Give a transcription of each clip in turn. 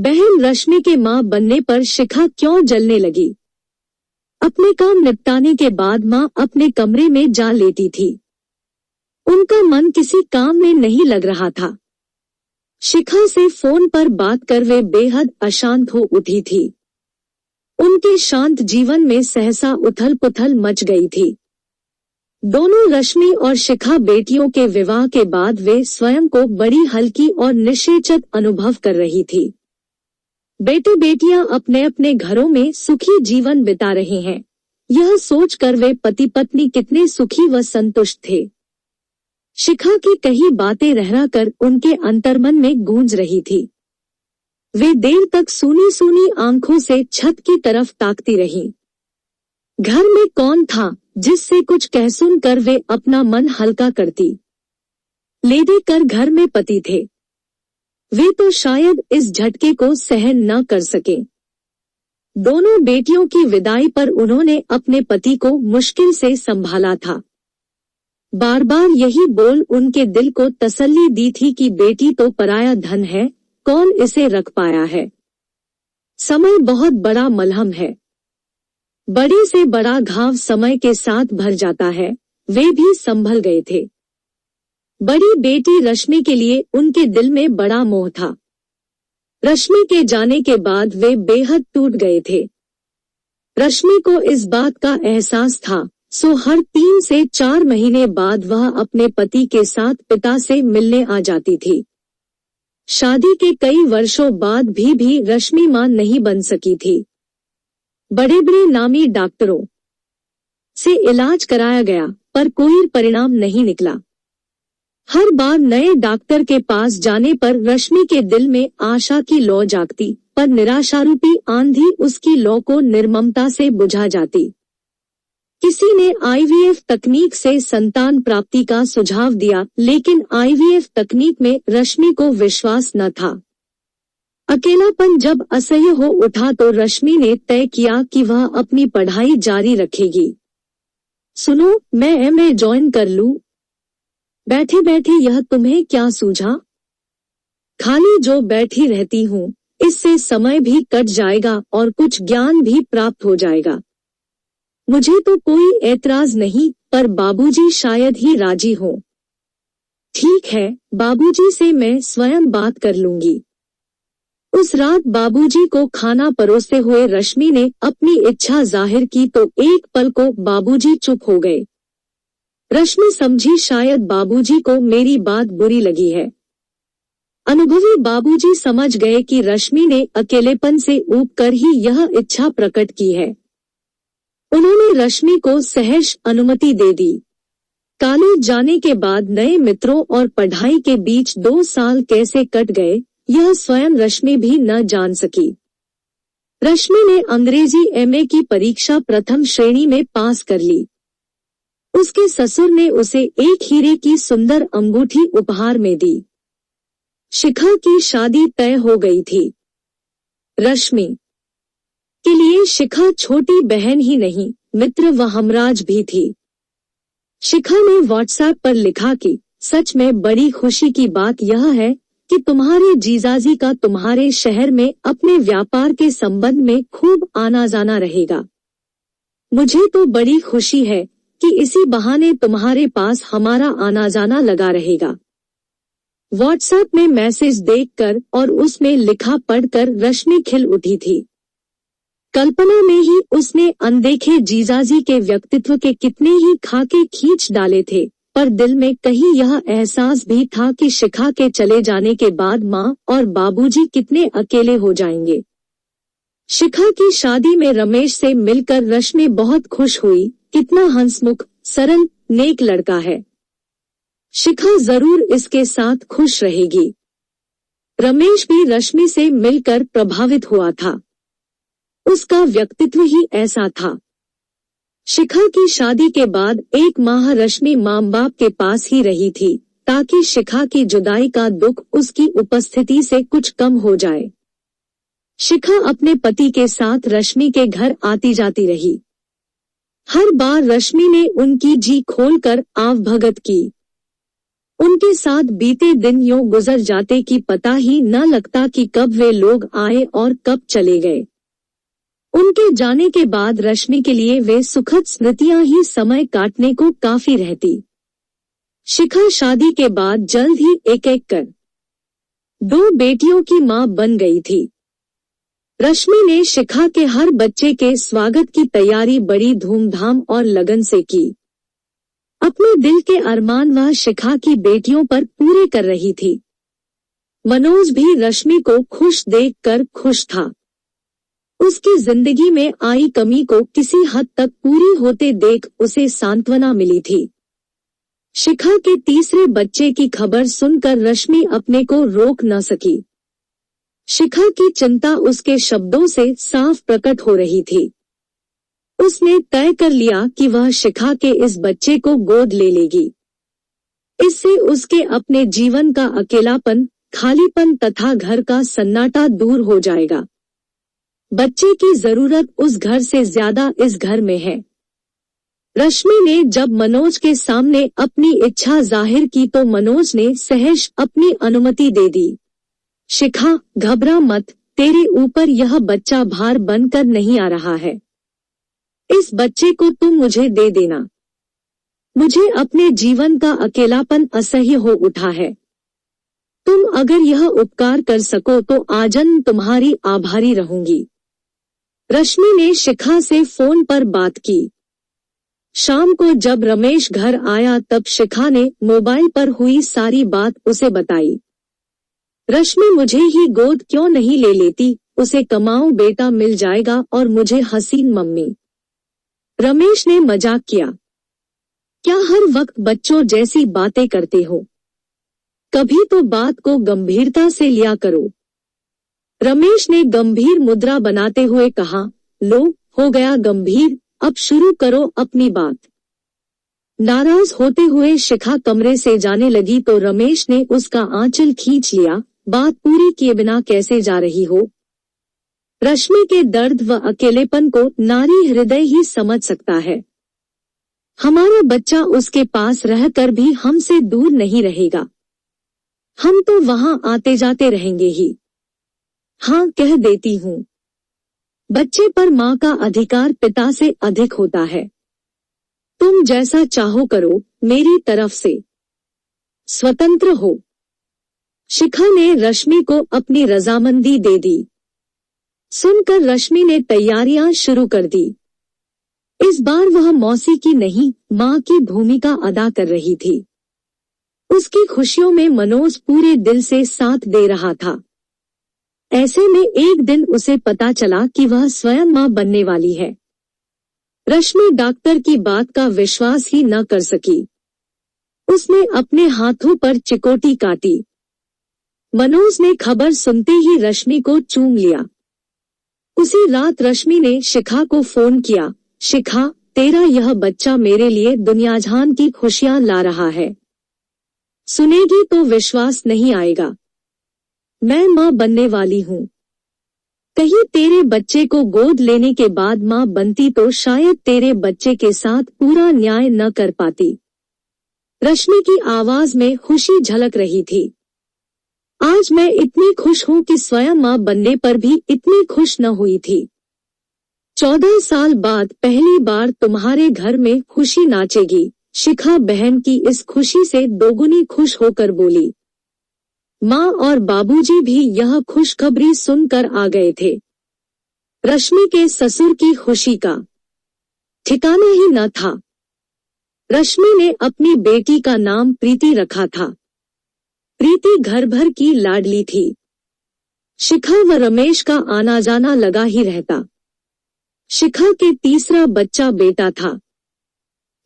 बहन रश्मि के मां बनने पर शिखा क्यों जलने लगी? अपने काम निपटाने के बाद मां अपने कमरे में जा लेती थी। उनका मन किसी काम में नहीं लग रहा था। शिखा से फोन पर बात कर वे बेहद अशांत हो उठी थी। उनके शांत जीवन में सहसा उथल पुथल मच गई थी। दोनों रश्मि और शिखा बेटियों के विवाह के बाद वे स्वयं को बड़ी हल्की और निश्चेत अनुभव कर रही थी। बेटे बेटियां अपने अपने घरों में सुखी जीवन बिता रहे हैं, यह सोचकर वे पति पत्नी कितने सुखी व संतुष्ट थे। शिखा की कही बातें रह कर उनके अंतर्मन में गूंज रही थी। वे देर तक सूनी सूनी आंखों से छत की तरफ ताकती रहीं। घर में कौन था जिससे कुछ कह सुन कर वे अपना मन हल्का करती? ले दे कर घर में पति थे। वे तो शायद इस झटके को सहन न कर सके। दोनों बेटियों की विदाई पर उन्होंने अपने पति को मुश्किल से संभाला था। बार बार यही बोल उनके दिल को तसल्ली दी थी कि बेटी तो पराया धन है, कौन इसे रख पाया है। समय बहुत बड़ा मलहम है। बड़े से बड़ा घाव समय के साथ भर जाता है। वे भी संभल गए थे। बड़ी बेटी रश्मि के लिए उनके दिल में बड़ा मोह था। रश्मि के जाने के बाद वे बेहद टूट गए थे। रश्मि को इस बात का एहसास था, सो हर 3 से 4 महीने बाद वह अपने पति के साथ पिता से मिलने आ जाती थी। शादी के कई वर्षों बाद भी रश्मि मां नहीं बन सकी थी। बड़े बड़े नामी डॉक्टरों से इलाज कराया गया पर कोई परिणाम नहीं निकला। हर बार नए डॉक्टर के पास जाने पर रश्मि के दिल में आशा की लौ जागती, पर निराशारूपी आंधी उसकी लौ को निर्ममता से बुझा जाती। किसी ने IVF तकनीक से संतान प्राप्ति का सुझाव दिया, लेकिन IVF तकनीक में रश्मि को विश्वास न था। अकेलापन जब असह्य हो उठा तो रश्मि ने तय किया कि वह अपनी पढ़ाई जारी रखेगी। सुनो, मैं MA ज्वाइन कर लूं? बैठे बैठे यह तुम्हें क्या सूझा? खाली जो बैठी रहती हूँ, इससे समय भी कट जाएगा और कुछ ज्ञान भी प्राप्त हो जाएगा। मुझे तो कोई ऐतराज नहीं, पर बाबूजी शायद ही राजी हो। ठीक है, बाबूजी से मैं स्वयं बात कर लूंगी। उस रात बाबूजी को खाना परोसते हुए रश्मि ने अपनी इच्छा जाहिर की तो एक पल को बाबूजी चुप हो गए। रश्मि समझी शायद बाबूजी को मेरी बात बुरी लगी है। अनुभवी बाबूजी समझ गए कि रश्मि ने अकेलेपन से ऊब कर ही यह इच्छा प्रकट की है। उन्होंने रश्मि को सहर्ष अनुमति दे दी। कॉलेज जाने के बाद नए मित्रों और पढ़ाई के बीच 2 साल कैसे कट गए, यह स्वयं रश्मि भी न जान सकी। रश्मि ने अंग्रेजी MA की परीक्षा प्रथम श्रेणी में पास कर ली। उसके ससुर ने उसे एक हीरे की सुंदर अंगूठी उपहार में दी। शिखा की शादी तय हो गई थी। रश्मि के लिए शिखा छोटी बहन ही नहीं, मित्र व हमराज भी थी। शिखा ने WhatsApp पर लिखा कि सच में बड़ी खुशी की बात यह है कि तुम्हारे जीजाजी का तुम्हारे शहर में अपने व्यापार के संबंध में खूब आना जाना रहेगा। मुझे तो बड़ी खुशी है कि इसी बहाने तुम्हारे पास हमारा आना जाना लगा रहेगा। WhatsApp में मैसेज देखकर और उसमें लिखा पढ़कर रश्मि खिल उठी थी। कल्पना में ही उसने अनदेखे जीजाजी के व्यक्तित्व के कितने ही खाके खींच डाले थे, पर दिल में कहीं यह एहसास भी था कि शिखा के चले जाने के बाद माँ और बाबूजी कितने अकेले हो जाएंगे। शिखा की शादी में रमेश से मिलकर रश्मि बहुत खुश हुई। कितना हंसमुख, सरल, नेक लड़का है। शिखा जरूर इसके साथ खुश रहेगी। रमेश भी रश्मि से मिलकर प्रभावित हुआ था। उसका व्यक्तित्व ही ऐसा था। शिखा की शादी के बाद 1 माह रश्मि माँ बाप के पास ही रही थी, ताकि शिखा की जुदाई का दुख उसकी उपस्थिति से कुछ कम हो जाए। शिखा अपने पति के साथ रश्मि के घर आती जाती रही। हर बार रश्मि ने उनकी जी खोलकर आवभगत की। उनके साथ बीते दिन यूं गुजर जाते कि पता ही न लगता कि कब वे लोग आए और कब चले गए। उनके जाने के बाद रश्मि के लिए वे सुखद स्मृतियां ही समय काटने को काफी रहती। शिखा शादी के बाद जल्द ही एक एक कर 2 बेटियों की मां बन गई थी। रश्मि ने शिखा के हर बच्चे के स्वागत की तैयारी बड़ी धूमधाम और लगन से की। अपने दिल के अरमान वह शिखा की बेटियों पर पूरे कर रही थी। मनोज भी रश्मि को खुश देखकर खुश था। उसकी जिंदगी में आई कमी को किसी हद तक पूरी होते देख उसे सांत्वना मिली थी। शिखा के तीसरे बच्चे की खबर सुनकर रश्मि अपने को रोक न सकी। शिखा की चिंता उसके शब्दों से साफ प्रकट हो रही थी। उसने तय कर लिया कि वह शिखा के इस बच्चे को गोद ले लेगी। इससे उसके अपने जीवन का अकेलापन, खालीपन तथा घर का सन्नाटा दूर हो जाएगा। बच्चे की जरूरत उस घर से ज्यादा इस घर में है। रश्मि ने जब मनोज के सामने अपनी इच्छा जाहिर की तो मनोज ने सहज अपनी अनुमति दे दी। शिखा, घबरा मत, तेरे ऊपर यह बच्चा भार बनकर नहीं आ रहा है। इस बच्चे को तुम मुझे दे देना। मुझे अपने जीवन का अकेलापन असह्य हो उठा है। तुम अगर यह उपकार कर सको तो आजन्म तुम्हारी आभारी रहूंगी। रश्मि ने शिखा से फोन पर बात की। शाम को जब रमेश घर आया तब शिखा ने मोबाइल पर हुई सारी बात उसे बताई। रश्मि मुझे ही गोद क्यों नहीं ले लेती, उसे कमाऊं बेटा मिल जाएगा और मुझे हसीन मम्मी। रमेश ने मजाक किया। क्या हर वक्त बच्चों जैसी बातें करते हो? कभी तो बात को गंभीरता से लिया करो। रमेश ने गंभीर मुद्रा बनाते हुए कहा, लो हो गया गंभीर, अब शुरू करो अपनी बात। नाराज होते हुए शिखा कमरे से जाने लगी तो रमेश ने उसका आंचल खींच लिया। बात पूरी किए बिना कैसे जा रही हो? रश्मि के दर्द व अकेलेपन को नारी हृदय ही समझ सकता है। हमारा बच्चा उसके पास रहकर भी हमसे दूर नहीं रहेगा। हम तो वहां आते जाते रहेंगे ही। हाँ, कह देती हूँ। बच्चे पर माँ का अधिकार पिता से अधिक होता है। तुम जैसा चाहो करो, मेरी तरफ से स्वतंत्र हो। शिखा ने रश्मि को अपनी रजामंदी दे दी। सुनकर रश्मि ने तैयारियां शुरू कर दी। इस बार वह मौसी की नहीं, माँ की भूमिका अदा कर रही थी। उसकी खुशियों में मनोज पूरे दिल से साथ दे रहा था। ऐसे में एक दिन उसे पता चला कि वह स्वयं माँ बनने वाली है। रश्मि डॉक्टर की बात का विश्वास ही न कर सकी। उसने अपने हाथों पर चिकोटी काटी। मनोज ने खबर सुनते ही रश्मि को चूम लिया। उसी रात रश्मि ने शिखा को फोन किया। शिखा, तेरा यह बच्चा मेरे लिए दुनिया जहान की खुशियां ला रहा है। सुनेगी तो विश्वास नहीं आएगा। मैं माँ बनने वाली हूँ। कहीं तेरे बच्चे को गोद लेने के बाद माँ बनती तो शायद तेरे बच्चे के साथ पूरा न्याय न कर पाती। रश्मि की आवाज में खुशी झलक रही थी। आज मैं इतनी खुश हूँ कि स्वयं माँ बनने पर भी इतनी खुश न हुई थी। 14 साल बाद पहली बार तुम्हारे घर में खुशी नाचेगी। शिखा बहन की इस खुशी से दोगुनी खुश होकर बोली। माँ और बाबूजी भी यह खुशखबरी सुनकर आ गए थे। रश्मि के ससुर की खुशी का ठिकाना ही न था। रश्मि ने अपनी बेटी का नाम प्रीति रखा था। प्रीति घर भर की लाडली थी। शिखा व रमेश का आना जाना लगा ही रहता। शिखा के तीसरा बच्चा बेटा था।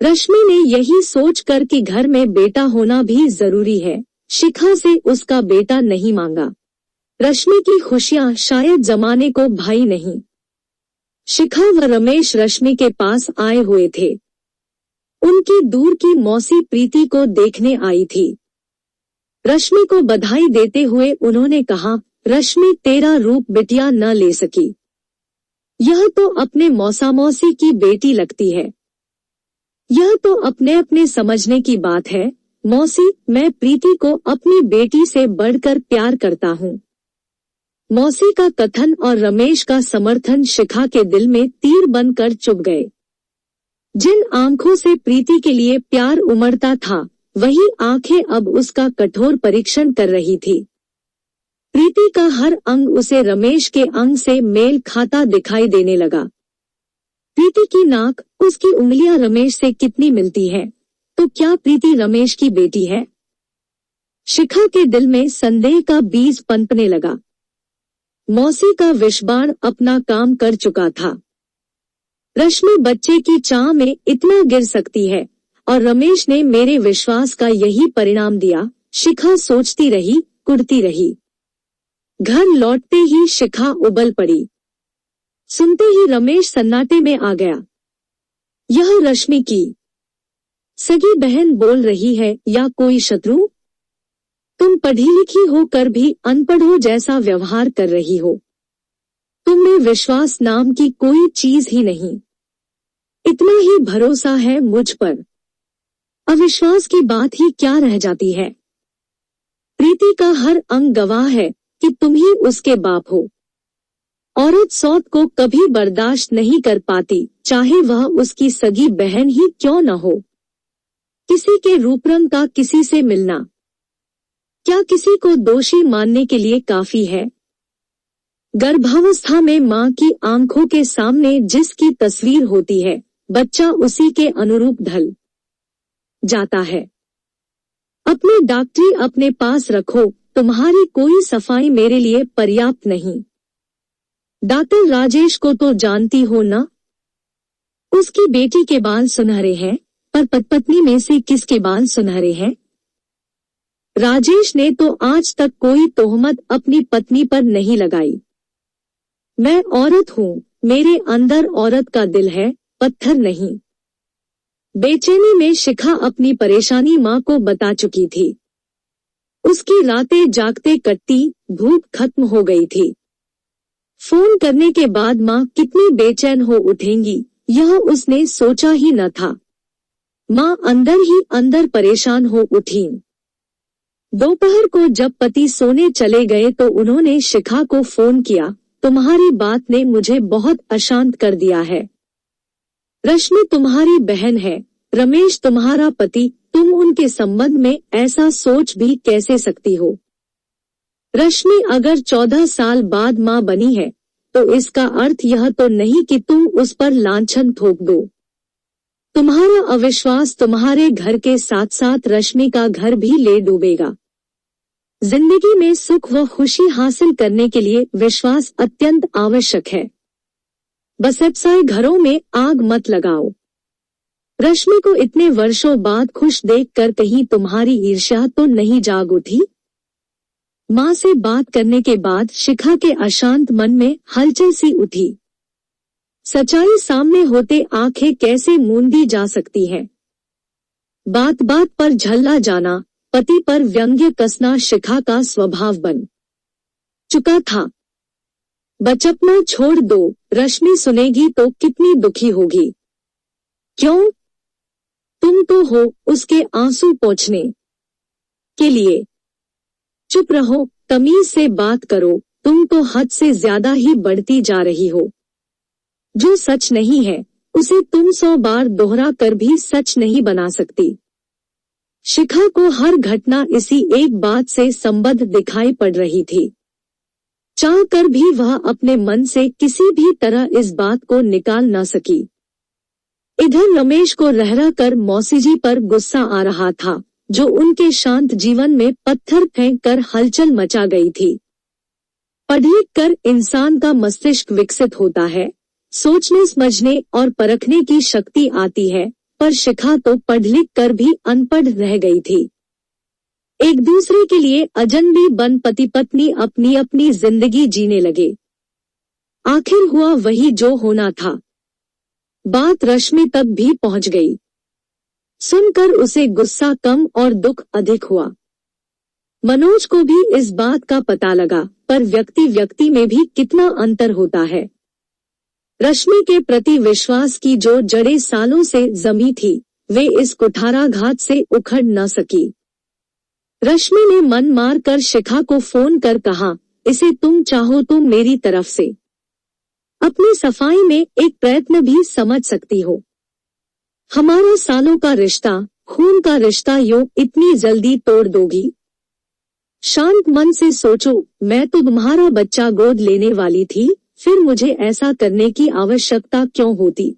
रश्मि ने यही सोचकर कि घर में बेटा होना भी जरूरी है, शिखा से उसका बेटा नहीं मांगा। रश्मि की खुशियां शायद जमाने को भाई नहीं। शिखा व रमेश रश्मि के पास आए हुए थे। उनकी दूर की मौसी प्रीति को देखने आई थी। रश्मि को बधाई देते हुए उन्होंने कहा, रश्मि तेरा रूप बिटिया न ले सकी। यह तो अपने मौसा मौसी की बेटी लगती है। यह तो अपने अपने समझने की बात है। मौसी, मैं प्रीति को अपनी बेटी से बढ़कर प्यार करता हूँ। मौसी का कथन और रमेश का समर्थन शिखा के दिल में तीर बनकर चुभ गए। जिन आंखों से प्रीति के लिए प्यार उमड़ता था, वही आंखें अब उसका कठोर परीक्षण कर रही थी। प्रीति का हर अंग उसे रमेश के अंग से मेल खाता दिखाई देने लगा। प्रीति की नाक, उसकी उंगलियां रमेश से कितनी मिलती है, तो क्या प्रीति रमेश की बेटी है? शिखा के दिल में संदेह का बीज पनपने लगा। मौसी का विषबाण अपना काम कर चुका था। रश्मि बच्चे की चाह में इतना गिर सकती है, और रमेश ने मेरे विश्वास का यही परिणाम दिया। शिखा सोचती रही, कुढ़ती रही। घर लौटते ही शिखा उबल पड़ी। सुनते ही रमेश सन्नाटे में आ गया। यह रश्मि की सगी बहन बोल रही है या कोई शत्रु? तुम पढ़ी लिखी होकर भी अनपढ़ों जैसा व्यवहार कर रही हो। तुम में विश्वास नाम की कोई चीज ही नहीं। इतना ही भरोसा है मुझ पर। अविश्वास की बात ही क्या रह जाती है? प्रीति का हर अंग गवाह है कि तुम ही उसके बाप हो। औरत सौत को कभी बर्दाश्त नहीं कर पाती, चाहे वह उसकी सगी बहन ही क्यों न हो। किसी के रूप रंग का किसी से मिलना क्या किसी को दोषी मानने के लिए काफी है? गर्भावस्था में मां की आंखों के सामने जिसकी तस्वीर होती है, बच्चा उसी के अनुरूप ढल जाता है। अपनी डॉक्टरी अपने पास रखो, तुम्हारी कोई सफाई मेरे लिए पर्याप्त नहीं। डॉक्टर राजेश को तो जानती हो ना? उसकी बेटी के बाल सुनहरे हैं, पर पत्नी में से किसके बाल सुनहरे हैं? राजेश ने तो आज तक कोई तोहमत अपनी पत्नी पर नहीं लगाई। मैं औरत हूँ, मेरे अंदर औरत का दिल है, पत्थर नहीं। बेचैनी में शिखा अपनी परेशानी माँ को बता चुकी थी। उसकी रातें जागते कटती, भूख खत्म हो गई थी। फोन करने के बाद माँ कितनी बेचैन हो उठेंगी, यह उसने सोचा ही न था। माँ अंदर ही अंदर परेशान हो उठी। दोपहर को जब पति सोने चले गए तो उन्होंने शिखा को फोन किया। तुम्हारी बात ने मुझे बहुत अशांत कर दिया है। रश्मि तुम्हारी बहन है, रमेश तुम्हारा पति, तुम उनके संबंध में ऐसा सोच भी कैसे सकती हो? रश्मि अगर 14 साल बाद माँ बनी है, तो इसका अर्थ यह तो नहीं कि तुम उस पर लांछन थोप दो। तुम्हारा अविश्वास तुम्हारे घर के साथ साथ रश्मि का घर भी ले डूबेगा। जिंदगी में सुख व खुशी हासिल करने के लिए विश्वास अत्यंत आवश्यक है। बसप्साए घरों में आग मत लगाओ। रश्मि को इतने वर्षों बाद खुश देखकर कहीं तुम्हारी ईर्ष्या तो नहीं जाग उठी? माँ से बात करने के बाद शिखा के अशांत मन में हलचल सी उठी। सच्चाई सामने होते आंखें कैसे मूंदी जा सकती है? बात बात पर झल्ला जाना, पति पर व्यंग्य कसना शिखा का स्वभाव बन चुका था। बचपना छोड़ दो, रश्मि सुनेगी तो कितनी दुखी होगी। क्यों? तुम तो हो उसके आंसू पोंछने के लिए। चुप रहो, तमीज से बात करो, तुम तो हद से ज्यादा ही बढ़ती जा रही हो। जो सच नहीं है, उसे तुम 100 बार दोहरा कर भी सच नहीं बना सकती। शिखा को हर घटना इसी एक बात से संबद्ध दिखाई पड़ रही थी। चाह कर भी वह अपने मन से किसी भी तरह इस बात को निकाल न सकी। इधर रमेश को रह रह कर मौसी जी पर गुस्सा आ रहा था, जो उनके शांत जीवन में पत्थर फेंक कर हलचल मचा गई थी। पढ़ लिख कर इंसान का मस्तिष्क विकसित होता है, सोचने समझने और परखने की शक्ति आती है, पर शिखा तो पढ़ लिख कर भी अनपढ़ रह गई थी। एक दूसरे के लिए अजनबी बन पति पत्नी अपनी अपनी जिंदगी जीने लगे। आखिर हुआ वही जो होना था। बात रश्मि तक भी पहुंच गई। सुनकर उसे गुस्सा कम और दुख अधिक हुआ। मनोज को भी इस बात का पता लगा, पर व्यक्ति व्यक्ति में भी कितना अंतर होता है। रश्मि के प्रति विश्वास की जो जड़ें सालों से जमी थी, वे इस कुठाराघात से उखड़ न सकी। रश्मि ने मन मार कर शिखा को फोन कर कहा, इसे तुम चाहो तो मेरी तरफ से अपनी सफाई में एक प्रयत्न भी समझ सकती हो। हमारा सालों का रिश्ता, खून का रिश्ता यूं इतनी जल्दी तोड़ दोगी? शांत मन से सोचो, मैं तो तुम्हारा बच्चा गोद लेने वाली थी, फिर मुझे ऐसा करने की आवश्यकता क्यों होती?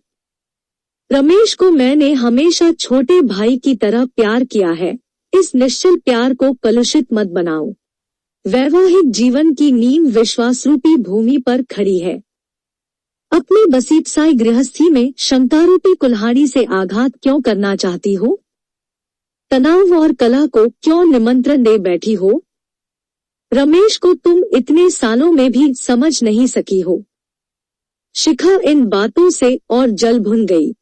रमेश को मैंने हमेशा छोटे भाई की तरह प्यार किया है। इस निश्चल प्यार को कलुषित मत बनाओ। वैवाहिक जीवन की नींव विश्वासरूपी भूमि पर खड़ी है। अपनी बसीतसाई गृहस्थी में शंकारूपी कुल्हाड़ी से आघात क्यों करना चाहती हो? तनाव और कलह को क्यों निमंत्रण दे बैठी हो? रमेश को तुम इतने सालों में भी समझ नहीं सकी हो। शिखा इन बातों से और जल भुन गई।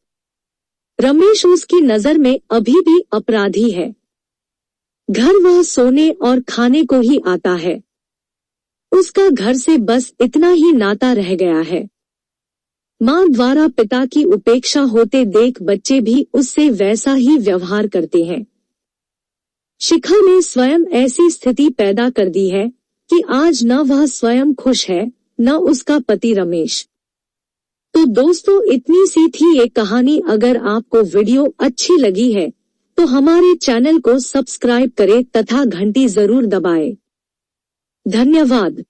रमेश उसकी नजर में अभी भी अपराधी है। घर वह सोने और खाने को ही आता है। उसका घर से बस इतना ही नाता रह गया है। मां द्वारा पिता की उपेक्षा होते देख बच्चे भी उससे वैसा ही व्यवहार करते हैं। शिखा ने स्वयं ऐसी स्थिति पैदा कर दी है कि आज न वह स्वयं खुश है, न उसका पति रमेश। तो दोस्तों, इतनी सी थी ये कहानी। अगर आपको वीडियो अच्छी लगी है तो हमारे चैनल को सब्सक्राइब करें तथा घंटी जरूर दबाएं। धन्यवाद।